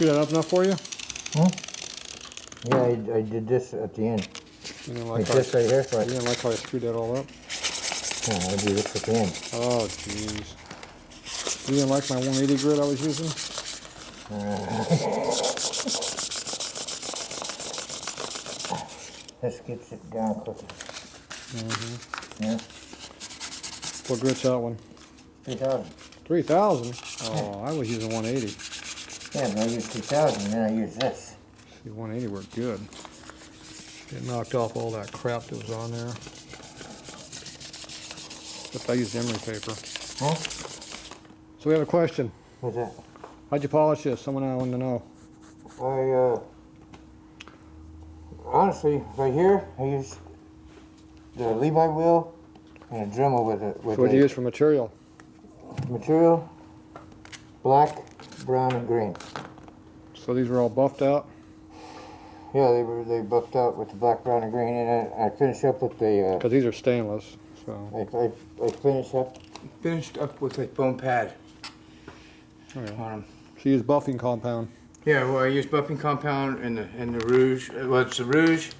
screw that up enough for you? Huh? Yeah, I did this at the end. You didn't like this right here. You didn't like how I screwed that all up? Yeah, I do this at the end. Oh, jeez. You didn't like my 180 grit I was using? This gets it down quicker. Yeah. What grit's that one? 3,000. 3,000? Oh, I was using 180. Yeah, but I use 2,000, then I use this. See, 180 worked good. It knocked off all that crap that was on there. But I used emery paper. Huh? So we have a question. What's that? How'd you polish this? Someone I wanted to know. Honestly, right here, I use the Levi wheel and a Dremel with it. So what do you use for material? Material, black, brown, and green. So these were all buffed out? Yeah, they buffed out with the black, brown, and green, and then I finished up with the. Because these are stainless, so. I finished up with a foam pad. Okay. On them. So you use buffing compound. Yeah, well, I use buffing compound and the rouge. Well, it's the rouge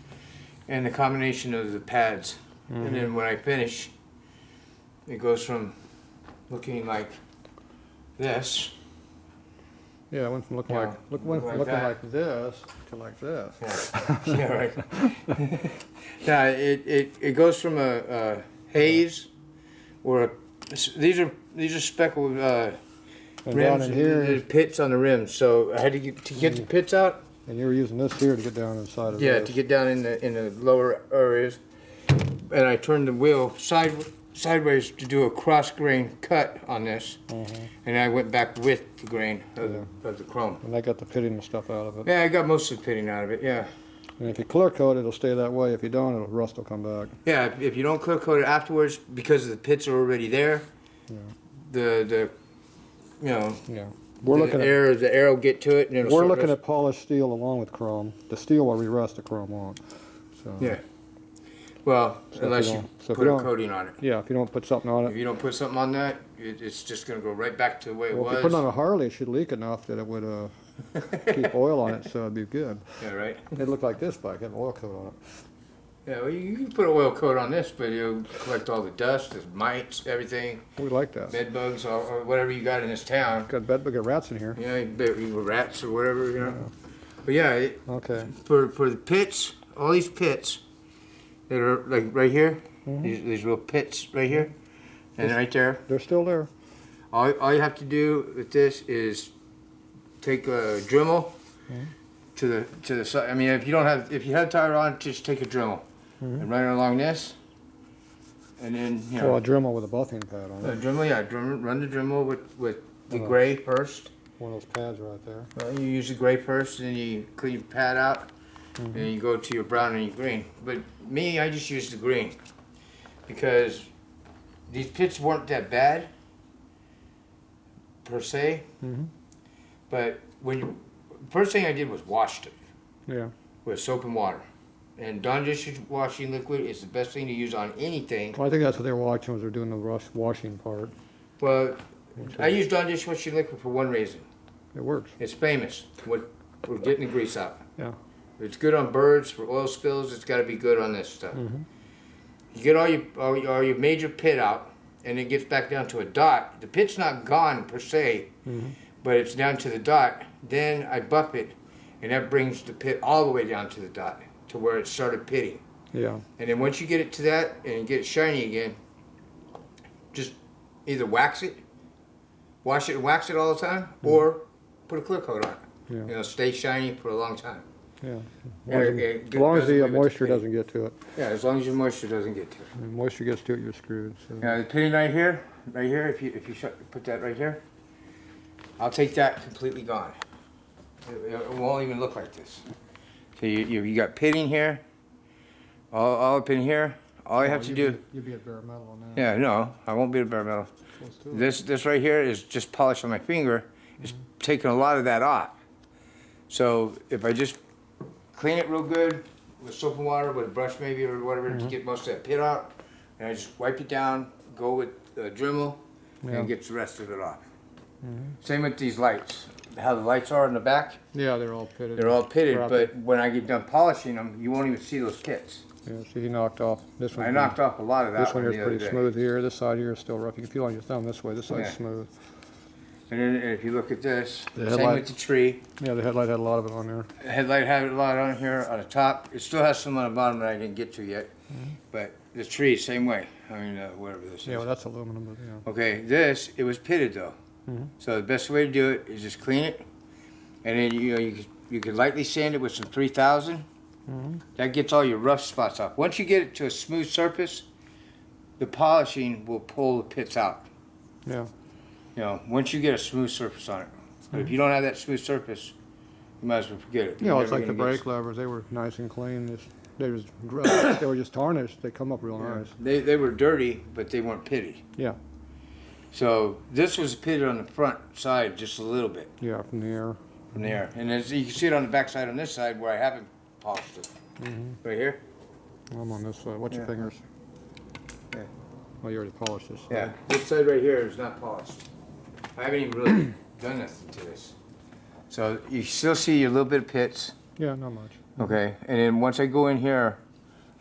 and the combination of the pads. And then when I finish, it goes from looking like this. Yeah, it went from looking like this to like this. Yeah, yeah, right. Yeah, it goes from a haze or these are speckled rims and there's pits on the rims. So I had to get the pits out. And you were using this here to get down inside of this. Yeah, to get down in the lower areas. And I turned the wheel sideways to do a cross grain cut on this, and I went back with the grain of the chrome. And I got the pitting and stuff out of it. Yeah, I got most of the pitting out of it, yeah. And if you clear coat it, it'll stay that way. If you don't, rust will come back. Yeah, if you don't clear coat it afterwards, because the pits are already there, the air will get to it, and it'll. We're looking at polished steel along with chrome. The steel will re-rust, the chrome won't. So. Yeah. Well, so unless you put a coating on it. Yeah, if you don't put something on it. If you don't put something on that, it's just going to go right back to the way it was. If you put it on a Harley, it should leak enough that it would keep oil on it, so it'd be good. Yeah, right. It'd look like this bike, have an oil coat on it. Yeah, well, you can put an oil coat on this, but you'll collect all the dust, the mites, everything. We like that. Bed bugs, or whatever you got in this town. Got bed bug rats in here. Yeah, rats or whatever, you know. Yeah. But yeah, okay. For the pits, all these pits that are like right here, these little pits right here, and right there. They're still there. All you have to do with this is take a Dremel to the side. I mean, if you have tire on, just take a Dremel and run it along this, and then Well, a Dremel with a buffing pad on it. Dremel, yeah, run the Dremel with the gray first. One of those pads right there. Well, you use the gray first, and then you clean your pad out, and then you go to your brown and your green. But me, I just use the green because these pits weren't that bad per se. But first thing I did was washed it. Yeah. With soap and water. And Dawn dishwashing liquid is the best thing to use on anything. Well, I think that's what they were watching, was they're doing the washing part. Well, I use Dawn dishwashing liquid for one reason. It works. It's famous for getting the grease out. Yeah. It's good on birds, for oil spills. It's got to be good on this stuff. You get all your major pit out, and it gets back down to a dot. The pit's not gone per se, but it's down to the dot. Then I buff it, and that brings the pit all the way down to the dot, to where it started pitting. Yeah. And then once you get it to that and get it shiny again, just either wash it and wax it all the time, or put a clear coat on it. Yeah. You know, stay shiny for a long time. Yeah. As long as the moisture doesn't get to it. Yeah, as long as your moisture doesn't get to it. When moisture gets to it, you're screwed. So. Now the pitting right here, if you put that right here, I'll take that completely gone. It won't even look like this. So you got pitting here, all up in here. All you have to do. You'll be at bare metal on that. Yeah, no, I won't be at bare metal. This right here is just polish on my finger. It's taking a lot of that off. So if I just clean it real good with soap and water, with a brush maybe or whatever, to get most of that pit out, and I just wipe it down, go with Dremel, and get the rest of it off. Same with these lights. how the lights are in the back? Yeah, they're all pitted. They're all pitted, Crappy. but when I get done polishing them, you won't even see those pits. Yeah, see, he knocked off this one. I knocked off a lot of that This one one here's the other pretty day. smooth here. This side here is still rough. You can feel on your thumb this way. This side's Yeah. smooth. And then if you look at this, The same headlight. with the tree. Yeah, the headlight had a lot of it on there. The headlight had a lot on here on the top. It still has some on the bottom that I didn't get to yet. But the tree, same way. I mean, whatever this Yeah, is. well, that's aluminum, but yeah. Okay, this, it was pitted though. So the best way to do it is just clean it. And then, you could lightly sand it with some 3000. That gets all your rough spots off. Once you get it to a smooth surface, the polishing will pull the pits out. Yeah. You know, once you get a smooth surface on it. But if you don't have that smooth surface, you might as well forget it. You know, it's like the brake levers. They were nice and clean. They were just tarnished. They come up real nice. They were dirty, but they weren't pitted. Yeah. So this was pitted on the front side just a little bit Yeah, from the air. from there. And as you can see it on the back side on this side where I haven't polished it. Right here? I'm on this side. Watch your Yeah. fingers. Yeah. Oh, you already polished this. Yeah. This side right here is not polished. I haven't even really done nothing to this. So you still see a little bit of pits. Yeah, not much. Okay, and then once I go in here,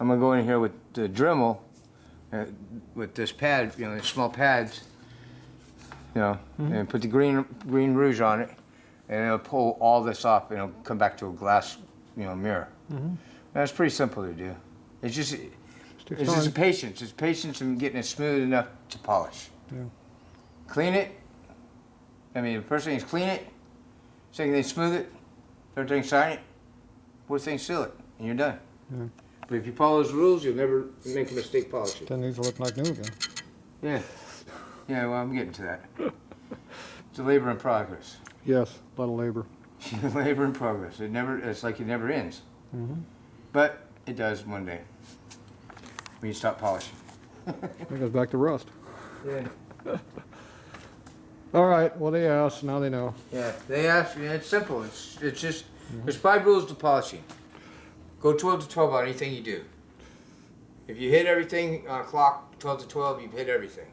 I'm gonna go in here with the Dremel, with this pad, you know, the small pads, you know, and put the green rouge on it, and it'll pull all this off, and it'll come back to a glass, you know, mirror. That's pretty simple to do. It's just a patience. It's patience in getting it smooth enough to polish. Yeah. Clean it. I mean, the first thing is clean it. Second thing, smooth it. Third thing, shine it. Fourth thing, seal it, and you're done. Yeah. But if you follow those rules, you'll never make a mistake polishing. Then these will look like new again. Yeah. Yeah, well, I'm getting to that. It's a labor in progress. Yes, a lot of labor. Labor in progress. It's like it never ends. But it does one day. When you stop polishing. It goes back to rust. Yeah. All right. Well, they asked. Now they know. Yeah, they ask. Yeah, it's simple. It's just there's 5 rules to polishing. Go 12 to 12 on anything you do. If you hit everything on a clock, 12 to 12, you've hit everything.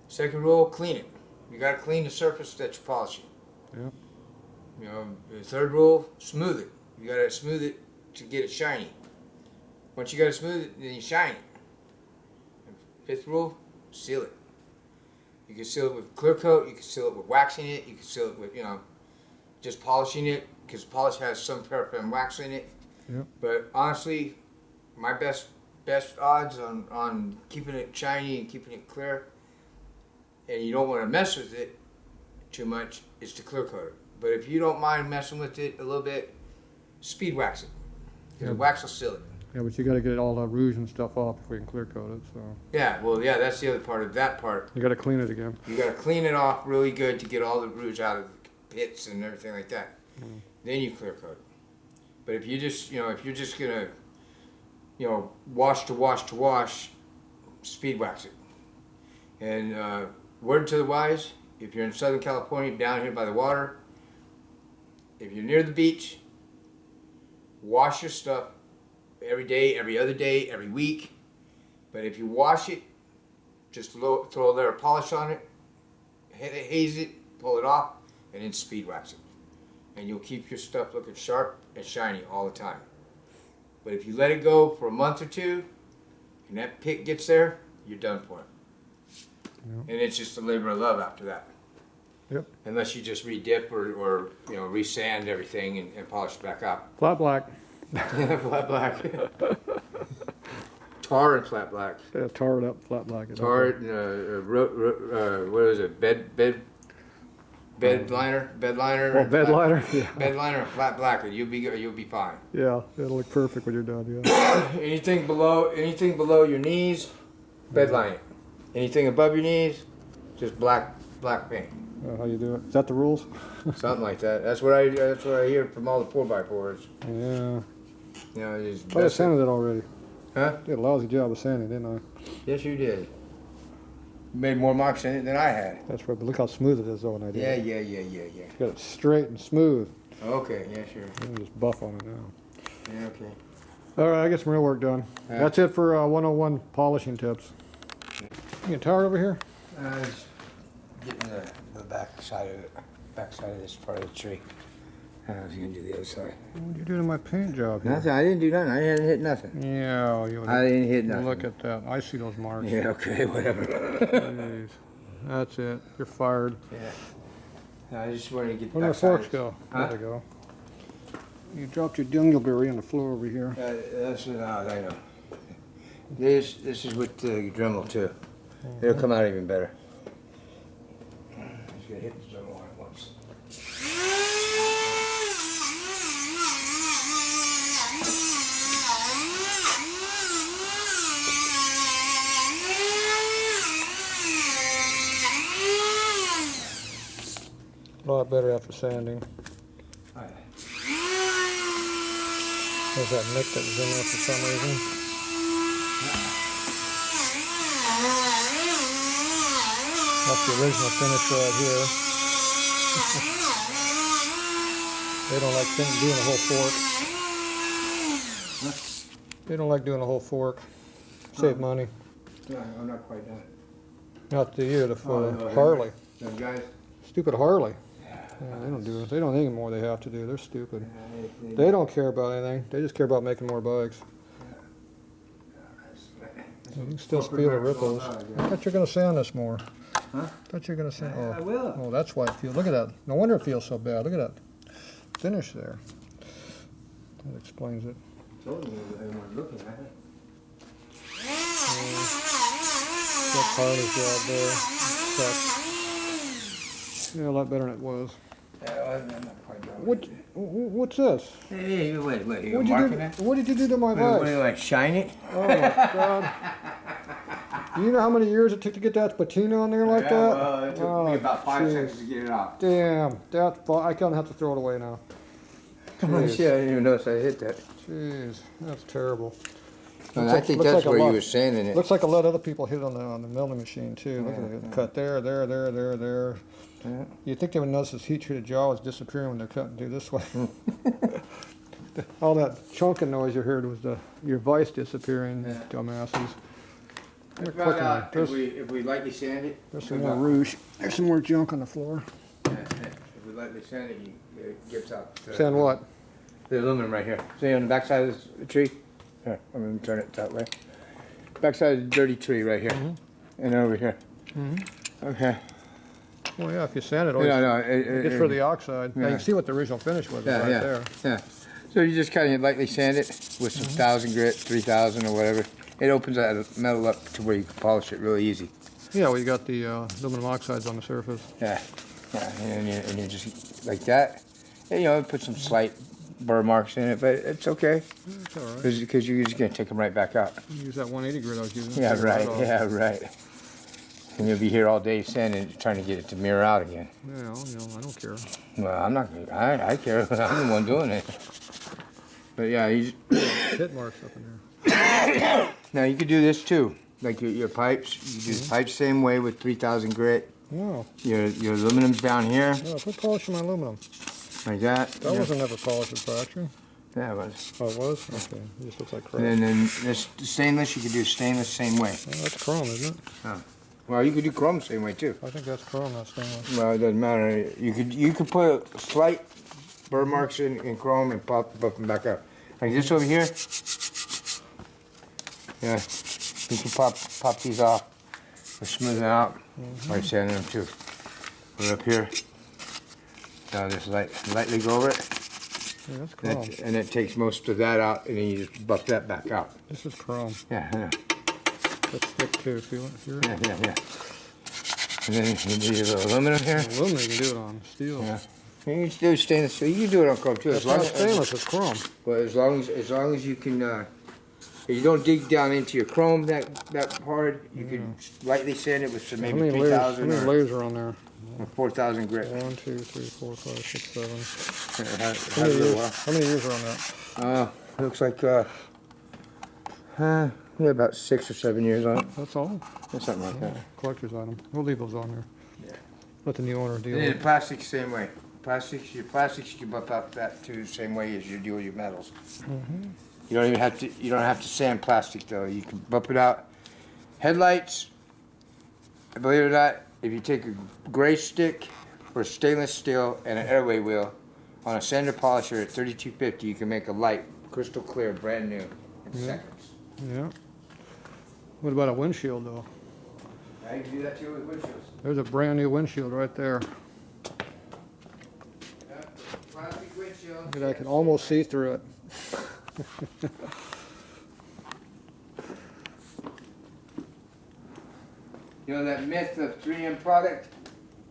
Second rule, clean it. You got to clean the surface that you're polishing. Yep. You know, the third rule, smooth it. You got to smooth it to get it shiny. Once you got to smooth it, then you shine it. And fifth rule, seal it. You can seal it with clear coat. You can seal it with waxing it. You can seal it with, you know, just polishing it, because polish has some paraffin wax in it. Yep. But honestly, my best odds on keeping it shiny and keeping it clear, and you don't want to mess with it too much, is to clear coat it. But if you don't mind messing with it a little bit, speed wax it, because the wax will seal it. Yeah, but you got to get all the rouge and stuff off before you can clear coat it. So Yeah, well, yeah, that's the other part of that part. you got to clean it again. You got to clean it off really good to get all the rouge out of the pits and everything like that. Then you clear coat it. But if you just, you know, if you're just gonna, you know, wash to wash to wash, speed wax it. And word to the wise, if you're in Southern California, down here by the water, if you're near the beach, wash your stuff every day, every other day, every week. But if you wash it, just throw a layer of polish on it, haze it, pull it off, and then speed wax it. And you'll keep your stuff looking sharp and shiny all the time. But if you let it go for a month or two, and that pit gets there, you're done for it. Yep. And it's just a labor of love after that. Yep. Unless you just re-dip or you know, re-sand everything and polish it back up. Flat black. Flat black. Tar and flat black. Yeah, tar it up, flat black. Tar it and what is it? Bed liner. Oh, bed liner. Yeah. Bed liner and flat black, and you'll be fine. Yeah, it'll look perfect when you're done. Yeah. Anything below your knees, bed line it. Anything above your knees, just black paint. How you do it? Is that the rules? Something like that. That's what I hear from all the 4x4s. Yeah. You know, just I sanded it already. Huh? Did a lousy job of sanding, didn't I? Yes, you did. You made more marks in it than I had. That's right, but look how smooth it is though when I did it. Yeah. Got it straight and smooth. Okay, yeah, sure. I'm just buff on it now. Yeah, okay. All right, I get some real work done. Yeah. That's it for 101 polishing tips. You get tired over here? Just getting the back side of it. backside of this part of the tree. I don't know if you can do the other side. What'd you do to my paint job here? Nothing. I didn't do nothing. I hadn't hit nothing. Yeah, you I didn't hit nothing. look at that. I see those marks. Yeah, okay, whatever. Jeez. That's it. You're fired. Yeah. No, I just wanted to get Where do the forks go? Huh? There they go. You dropped your dingleberry on the floor over here. That's what I know. This is with the Dremel too. It'll come out even better. Just gotta hit the Dremel on it once. A lot better after sanding. Oh, yeah. There's that nick that was in there for some reason. That's the original finish right here. They don't like doing a whole fork. They don't like doing a whole fork. Save money. No, I'm not quite done. Not to you, for no, Harley. No, guys. Stupid Harley. Yeah, they don't do it. They don't think more they have to do. They're stupid. They don't care about anything. They just care about making more bikes. You can still feel the ripples. I thought you were going to sand this more. Huh? I thought you were going to sand. I will. Oh, that's why it feels. Look at that. No wonder it feels so bad. Look at that finish there. That explains it. Told me everyone's looking at it. That's Harley's job there. Sucks. Yeah, a lot better than it was. I'm not quite done. What's this? Hey, wait. You What marking it? did you do to my What bike? do you like, shine it? Oh my God! You know how many years it took to get that patina on there like that? Well, it took me about 5 jeez. seconds to get it off. Damn, I can't have to throw it away now. Oh, shit, I didn't even notice I hit that. Jeez, that's terrible. Well, Looks I like- think looks that's like a where lot. you were sanding it. Looks like a lot of other people hit it on the milling machine too. Look at it, cut there. Yeah. You'd think they would notice this heat-treated jaw was disappearing when they're cutting through this way. All that chunking noise you heard was your vise disappearing, Yeah. dumbasses. They're About, quick on it. if we lightly sand it, There's some more rouge. There's some more junk on the floor. if we lightly sand it, it gets out. Sand what? The aluminum right here. See on the backside of the tree? Here, I'm going to turn it that way. Backside of the dirty tree right here. And over here. Okay. Well, yeah, if you sand it, No, it's for the oxide. Now you yeah. can see what the original finish was right there. Yeah. So you just kind of lightly sand it with some 1,000 grit, 3,000 or whatever. It opens that metal up to where you can polish it really easy. Yeah, well, you got the aluminum oxides on the surface. Yeah. And you just like that. And, you know, put some slight burr marks in it, but it's okay. It's all right. Because you're just going to take them right back out. Use that 180 grit I was using. Yeah, Take it right. off. Yeah, right. And you'll be here all day sanding, trying to get it to mirror out again. Yeah, I don't care. Well, I'm not. I care. I'm the one doing it. But yeah, Hit marks up in there. now you could do this too. Like your pipes, you do the pipes same way with 3,000 grit. No. Your aluminum's down here, No, quit polishing my aluminum. like that. That wasn't ever polished at factory. Yeah, it was. Oh, it was? Okay. It just looks like crap. And then this stainless, you could do stainless same way. Well, that's chrome, isn't it? Well, you could do chrome same way too. I think that's chrome, not stainless. Well, it doesn't matter. You could put slight burr marks in chrome and buff them back up. Like this over here. Yeah, you can pop these off or smooth them out. Or sand them too. Put it up here. Now just lightly go over it. Yeah, that's chrome. And it takes most of that out, and then you just buff that back out. This is chrome. Yeah, yeah, That's thick too. Feel it here? yeah. And then you do your little aluminum here. Aluminum, you can do it on steel. Yeah. You can do stainless. So you can do it on chrome too. It's not stainless, it's chrome. Well, as long as you can, you don't dig down into your chrome that hard. You can lightly sand it with some How maybe many layers, 3,000 how many or layers are on there? 4,000 grit. 1, 2, 3, 4, 5, 6, 7. It has How a many little years, how many years are on that? while. Looks like yeah, about 6 or 7 years on it. That's all? Or something like that. Collector's item. We'll leave those on there. Yeah. Let the new owner deal And with then it. plastics, same way. Your plastics, you buff out that too, the same way as you do your metals. You don't even have to. You don't have to sand plastic though. You can buff it out. Headlights. Believe it or not, if you take a gray stick for stainless steel and an airway wheel on a sander polisher at 3250, you can make a light crystal clear, brand new, in seconds. Yeah. What about a windshield though? I can do that too with windshields. There's a brand new windshield right there. Plastic windshield. Look at that, I can almost see through it. You know that myth of 3M product?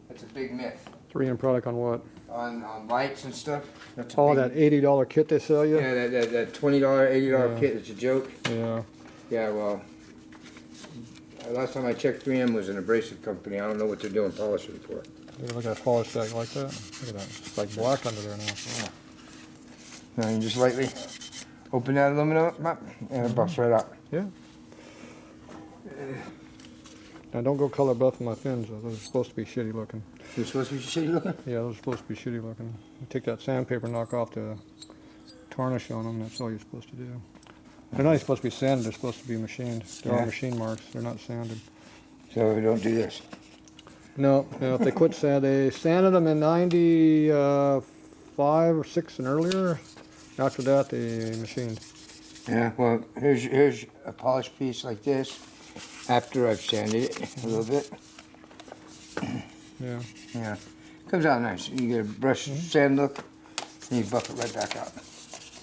That's a big myth. 3M product on what? On lights and stuff. That's a Oh, big- that $80 kit they sell you? Yeah, that $20, $80 Yeah. kit is a joke. Yeah. Yeah, well, last time I checked, 3M was an abrasive company. I don't know what they're doing polishing for. Look at that polish bag like that. Look at that. It's like black under there now. Now you just lightly open that aluminum up and it buffs right out. Yeah. Now don't go color buffing my fins though. Those are supposed to be shitty looking. You're supposed to be shitty looking? Yeah, those are supposed to be shitty looking. You take that sandpaper, knock off the tarnish on them. That's all you're supposed to do. They're not even supposed to be sanded. They're supposed to be machined. They're all Yeah. machine marks. They're not sanded. So we don't do this. No, no. If they quit sand, they sanded them in '95 or '6 and earlier. After that, they machined. Yeah, well, here's a polished piece like this after I've sanded it a little bit. Yeah. Yeah, comes out nice. You get a brush sand look and you buff it right back out.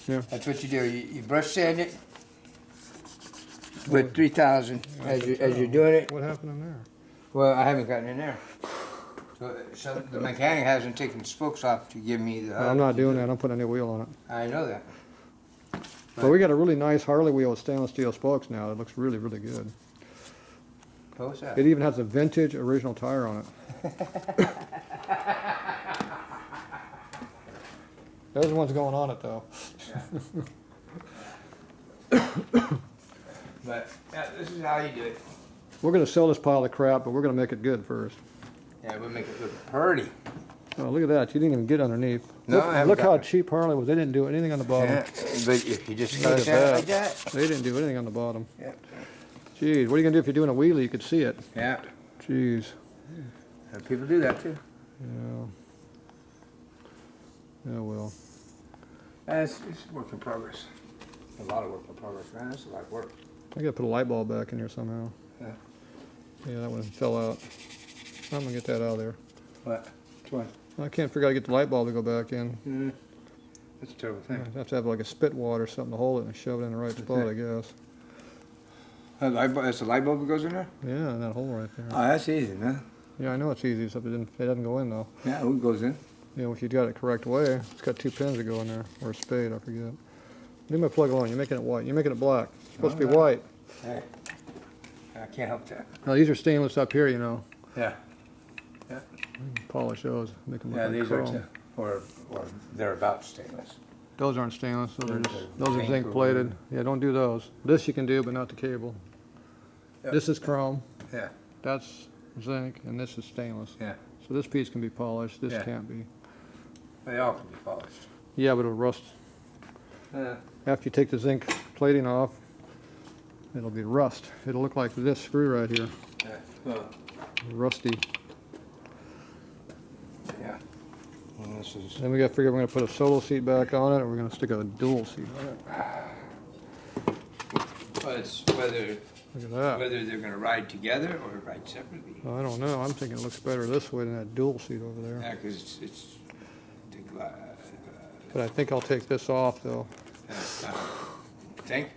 Yeah. That's what you do. You brush sand it with 3000 as you're doing it. What happened in there? Well, I haven't gotten in there. So the mechanic hasn't taken the spokes off to give me the. I'm not doing that. I'm putting a new wheel on it. I know that. But we got a really nice Harley wheel with stainless steel spokes now. It looks really, really good. What was that? It even has a vintage original tire on it. There's the ones going on it though. But yeah, this is how you do it. We're gonna sell this pile of crap, but we're gonna make it good first. Yeah, we'll make it look pretty. Oh, look at that. You didn't even get underneath. No, look, I haven't look how gotten it. cheap Harley was. They didn't do anything on the bottom. Yeah, but if you just Look cut at it that. like that. They didn't do anything on the bottom. Yeah. Jeez, what are you gonna do if you're doing a wheelie? You could see it. Yeah. Jeez. People do that too. Yeah. Yeah, well. It's work in progress. A lot of work in progress, man. That's a lot of work. I gotta put a light bulb back in here somehow. Yeah. Yeah, that one fell out. I'm gonna get that out of there. What? Which one? I can't figure out how to get the light bulb to go back in. That's a terrible I thing. have to have like a spit wad or something to hold it and shove it in the right spot, I guess. That's a light bulb that goes in there? Yeah, in that hole right there. Oh, that's easy, man. Yeah, I know it's easy, except it doesn't go in though. Yeah, it goes in. You know, if you got it correct way, it's got 2 pins that go in there, or a spade, I forget. Leave my plug alone. You're making it white. You're making it black. It's supposed to be white. Hey, I can't help that. Now these are stainless up here, you know. Yeah. Polish those, make them look Yeah, like these chrome. are too. Or they're about stainless. Those aren't stainless. Those are Those just, are those are zinc zinc or plated. Yeah, don't do those. This you can do, but not the cable. Yep. This is chrome. Yeah. That's zinc, and this is stainless. Yeah. So this piece can be polished. This Yeah. can't be. They all can be polished. Yeah, but it'll rust. Yeah. After you take the zinc plating off, it'll be rust. It'll look like this screw right here. Yeah. Well, Rusty. yeah. And this is. Then we got to figure if we're going to put a solo seat back on it, or we're going to stick a dual seat on it. Well, it's whether Look at that. they're going to ride together or ride separately. Well, I don't know. I'm thinking it looks better this way than that dual seat over there. Yeah, because it's But I think I'll take this off though. think.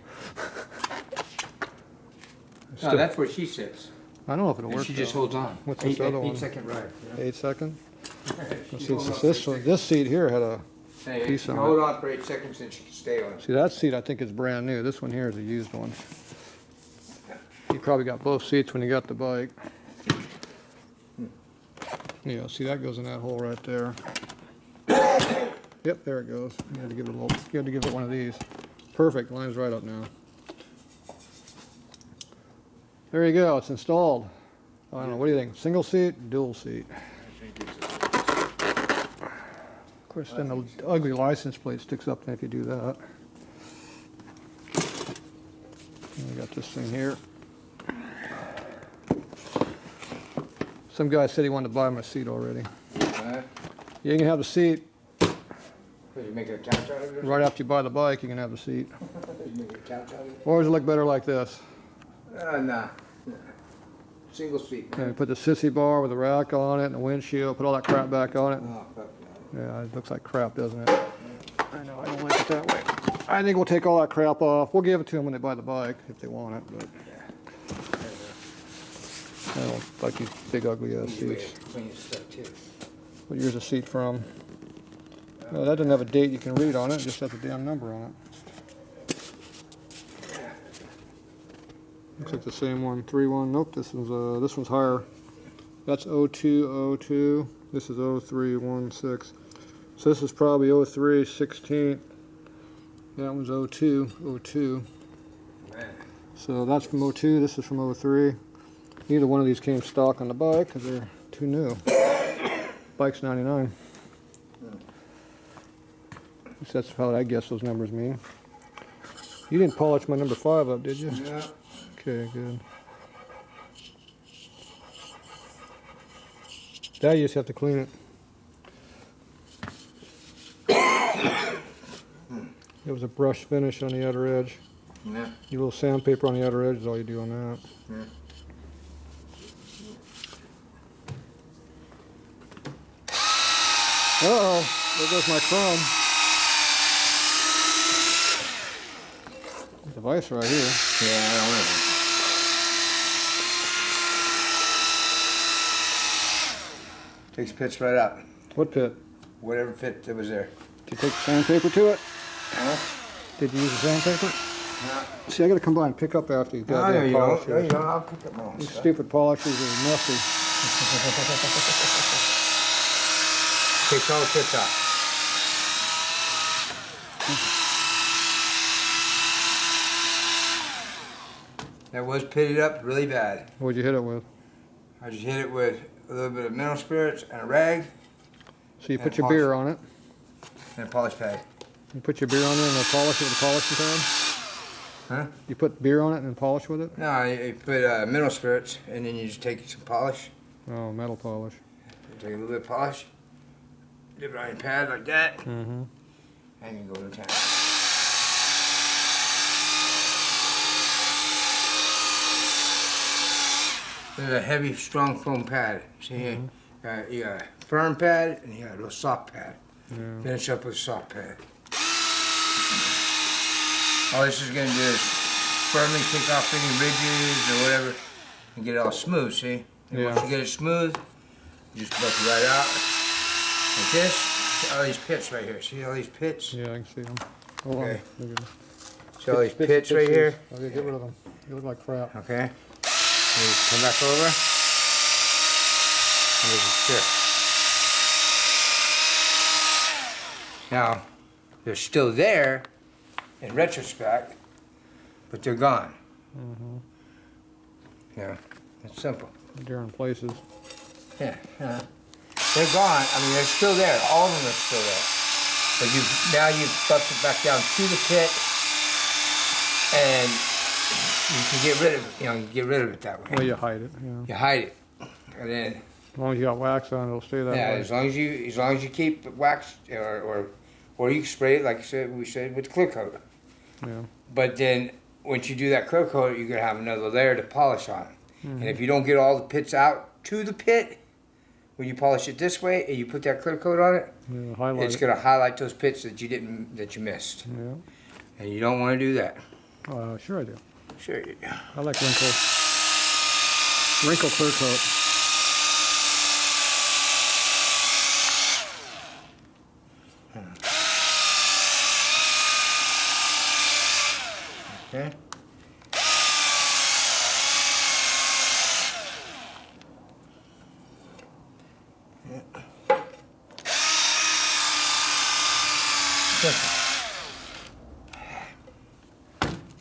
Still- No, that's where she sits. I don't know if it'll And work. she just though. holds on. What's this other one? 8-second ride. 8 seconds. She See, holds on this for one, 8 this seat here had a. Hey, piece she on can hold on for 8 seconds and she can stay on. See, that seat I think is brand new. This one here is a used one. You probably got both seats when you got the bike. Yeah, see that goes in that hole right there. Yep, there it goes. You had to give it a little. You had to give it one of these. Perfect. Lines right up now. There you go. It's installed. I don't know. What do you think? Single seat, dual seat. Of course, then the ugly license plate sticks up if you do that. And we got this thing here. Some guy said he wanted to buy my seat already. You can have the seat You make a couch out of it? right after you buy the bike. You can have the seat. You make a couch out of it? Or does it look better like this? Nah. Single seat. Yeah, you put the sissy bar with the rack on it and the windshield. Put all that crap back on it. Oh, fuck no. Yeah, it looks like crap, doesn't it? I know. I don't like it that way. I think we'll take all that crap off. We'll give it to them when they buy the bike if they want it. But I don't like these big ugly ass Easy way seats. to clean your stuff too. What year's the seat from? No, that doesn't have a date you can read on it. It just has a damn number on it. Looks like the same one. 3-1. Nope. This one's higher. That's 0202. This is 0316. So this is probably 0316. That one's 0202. Man. So that's from 02. This is from 03. Neither one of these came stock on the bike because they're too new. Bike's 99. That's how I guess those numbers mean. You didn't polish my number 5 up, did you? Yeah. Okay, good. That you just have to clean it. It was a brush finish on the outer edge. Yeah. You little sandpaper on the outer edge is all you do on that. Yeah. Uh-oh, there goes my chrome. The vise right here. Yeah, I don't know. Takes pits right up. What pit? Whatever pit that was there. Did you take the sandpaper to it? Huh? Did you use the sandpaper? No. See, I gotta come by and pick up after you've got that polish. No, you don't. I'll pick up my own These stuff. stupid polishers are messy. Takes all the pits out. That was pitted up really bad. What'd you hit it with? I just hit it with a little bit of mineral spirits and a rag So you And put your polish. beer on it. and a polish pad. You put your beer on it and then polish it with a polishing pad? Huh? You put beer on it and then polish with it? No, you put mineral spirits and then you just take some polish. Oh, metal polish. Take a little bit of polish, dip it on your pad like that, Mm-hmm. and you go to town. This is a heavy, strong foam pad. See here? You got a firm pad and you got a real soft pad. Yeah. Finish up with a soft pad. All this is going to do is firmly take off any ridges or whatever and get it all smooth, see? And Yeah. once you get it smooth, you just buff it right out. Like this. See all these pits right here. See all these pits? Yeah, I can see them. Hold Okay. on. Look at them. See all these pits right here? Okay, get rid of them. You look like crap. Okay. And you come back over. And there's a strip. Now, they're still there in retrospect, but they're gone. Mm-hmm. Yeah, it's simple. Different places. Yeah, they're gone. I mean, they're still there. All of them are still there. But now you've buffed it back down to the pit, and you can get rid of it. You know, you get rid of it that way. Well, you hide it. Yeah. You hide it, and then As long as you got wax on, it'll stay that yeah, way. as long as you keep it wax or you can spray it like we said with clear coat. Yeah. But then once you do that clear coat, you're gonna have another layer to polish on. Mm-hmm. And if you don't get all the pits out to the pit, when you polish it this way and you put that clear coat on it, Yeah, highlight it's it. gonna highlight those pits that you missed. Yeah. And you don't want to do that. Sure I do. Sure you do. I like wrinkle clear coat. Okay.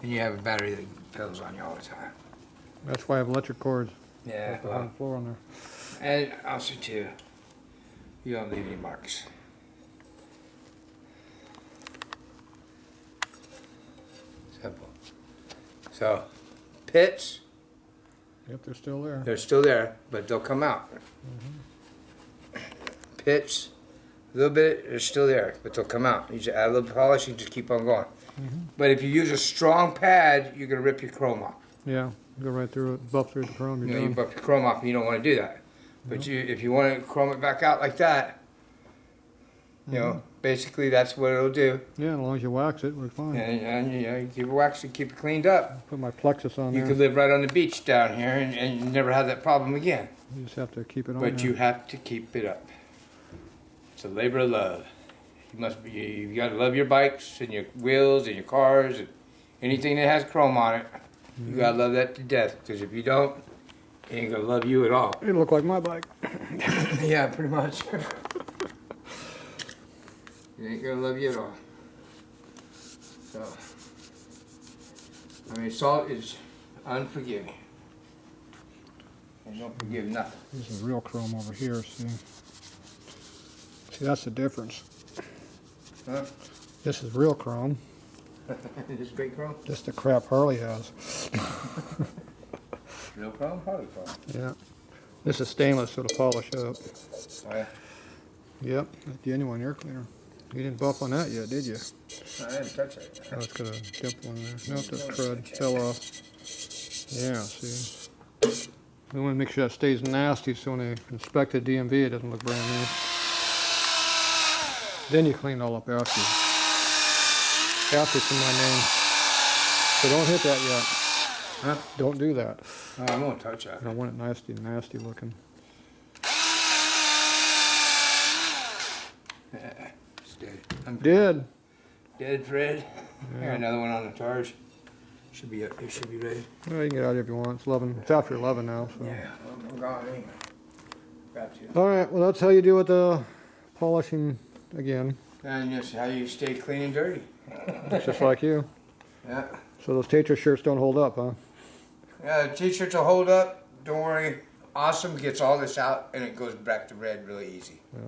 And you have a battery that pills on you all the time. That's why I have electric cords. Yeah. Behind Well, the floor on there. and also too, you don't leave any marks. Simple. So, pits, Yep, they're still there. they're still there, but they'll come out. pits, a little bit, they're still there, but they'll come out. You just add a little polish and just keep on going. But if you use a strong pad, you're gonna rip your chrome off. Yeah, go right through it, buff through the chrome. You You're know, you done. buff your chrome off, and you don't want to do that. But if you want to chrome it back out like that, you know, basically that's what it'll do. Yeah, as long as you wax it, we're fine. And you know, you keep it waxed and keep it cleaned up. Put my plexus on You there. could live right on the beach down here and you never have that problem again. You just have to keep it on But there. you have to keep it up. It's a labor of love. You got to love your bikes and your wheels and your cars and anything that has chrome on it. You got to love that to death, because if you don't, it ain't gonna love you at all. It look like my bike. Yeah, pretty much. It ain't gonna love you at all. So, I mean, salt is unforgiving. They don't forgive nothing. This is real chrome over here, see? See, that's the difference. Huh? This is real chrome. This big chrome? Just the crap Harley has. Real chrome? Harley chrome. Yeah. This is stainless, so it'll polish up. Oh, yeah. Yep, that's genuine air cleaner. You didn't buff on that yet, did you? I didn't touch it. Oh, it's got a dimple in there. Nope, that's crud. Fell off. Yeah, see? We want to make sure that stays nasty so when they inspect the DMV, it doesn't look brand new. Then you clean it all up after. After it's in my name. So don't hit that yet. Huh? Don't do that. Oh, I won't touch that. I want it nasty looking. It's dead. I'm Did. dead, Fred. Yeah. Got another one on the charge. Should be up. It should be ready. Well, you can get out if you want. It's 11. It's after 11 now. So. Yeah, I'm gone anyway. Got you. All right. Well, that's how you do with the polishing again. And that's how you stay clean and dirty. It's just like you. Yeah. So those Tatro shirts don't hold up, huh? Yeah, the t-shirts will hold up. Don't worry. Awesome gets all this out and it goes back to red really easy. Yeah.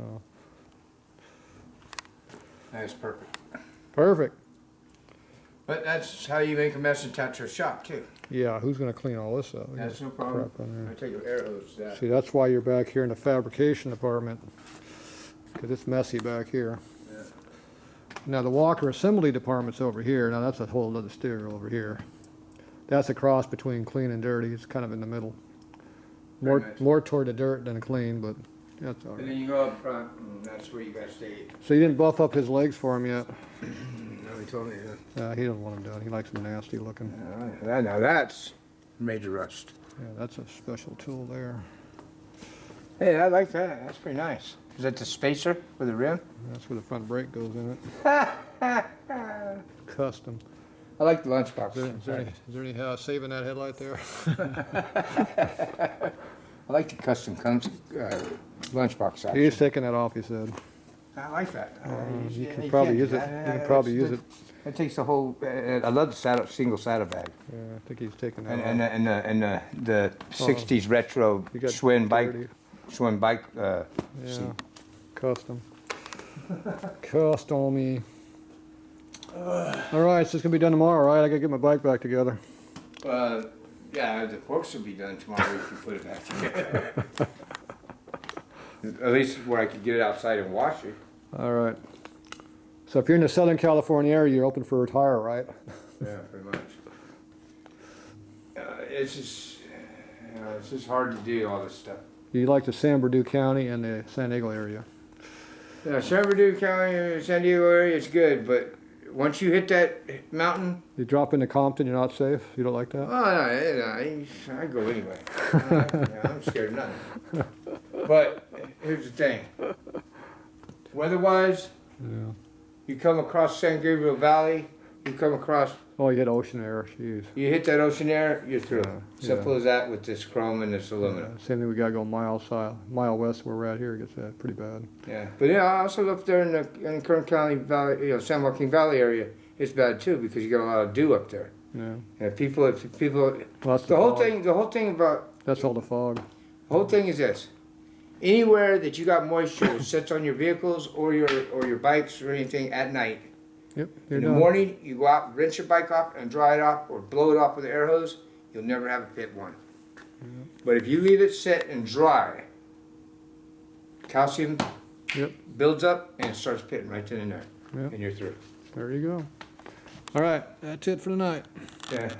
That's perfect. Perfect. But that's how you make a mess in Tatro's shop too. Yeah. Who's gonna clean all this up? That's no Crap problem. on I take your air hose to that. See, that's why you're back here in the fabrication department, because it's messy back here. Yeah. Now the Walker assembly department's over here. Now that's a whole other stereo over here. That's a cross between clean and dirty. It's kind of in the middle. Very nice. More toward the dirt than clean, but that's all And right. then you go up front and that's where you gotta stay. So you didn't buff up his legs for him yet? No, he told me that. He doesn't want them done. He likes them nasty looking. Now that's major rust. Yeah, that's a special tool there. Hey, I like that. That's pretty nice. Is that the spacer for the rim? That's where the front brake goes in it. I Custom. like the lunchbox. Is there any saving that headlight there? I like the custom lunchbox size. He's taking that off, he said. I like that. You can probably use it. You can probably use it. It takes the whole. I love the single saddle bag. Yeah, I think he's taking that And off. the '60s retro You got Schwinn bike dirty. Yeah. Yeah, custom. Custom-y. All right, so it's gonna be done tomorrow, right? I gotta get my bike back together. Yeah, the forks will be done tomorrow if you put it back together. At least where I could get it outside and wash it. All right. So if you're in the Southern California area, you're open for a tire, right? Yeah, pretty much. It's just hard to do all this stuff. You like the San Bernardino County and the San Diego area. Yeah, San Bernardino County, San Diego area is good, but once you hit that mountain, You drop into Compton, you're not safe. You don't like that? oh, no, I go anyway. I'm scared of nothing. But here's the thing. Weather-wise, Yeah. you come across San Gabriel Valley, you come across, Oh, you hit ocean air. Jeez. you hit that ocean air, you're through. Yeah, Simple yeah. as that with this chrome and this aluminum. Same thing. We gotta go mile west where we're at here. It gets pretty bad. Yeah, but yeah, I also up there in Kern County Valley, San Joaquin Valley area, it's bad too because you got a lot of dew up there. Yeah. And people, Well, that's the whole fog. thing about That's all the fog. the whole thing is this: anywhere that you got moisture that sits on your vehicles or your bikes or anything at night. Yep. You're In the done. morning, you go out, rinse your bike off and dry it off, or blow it off with an air hose. You'll never have a pit one. But if you leave it sit and dry, calcium Yep. Builds up and it starts pitting right then and there. Yep. And you're through. There you go. All right, that's it for tonight. Yeah.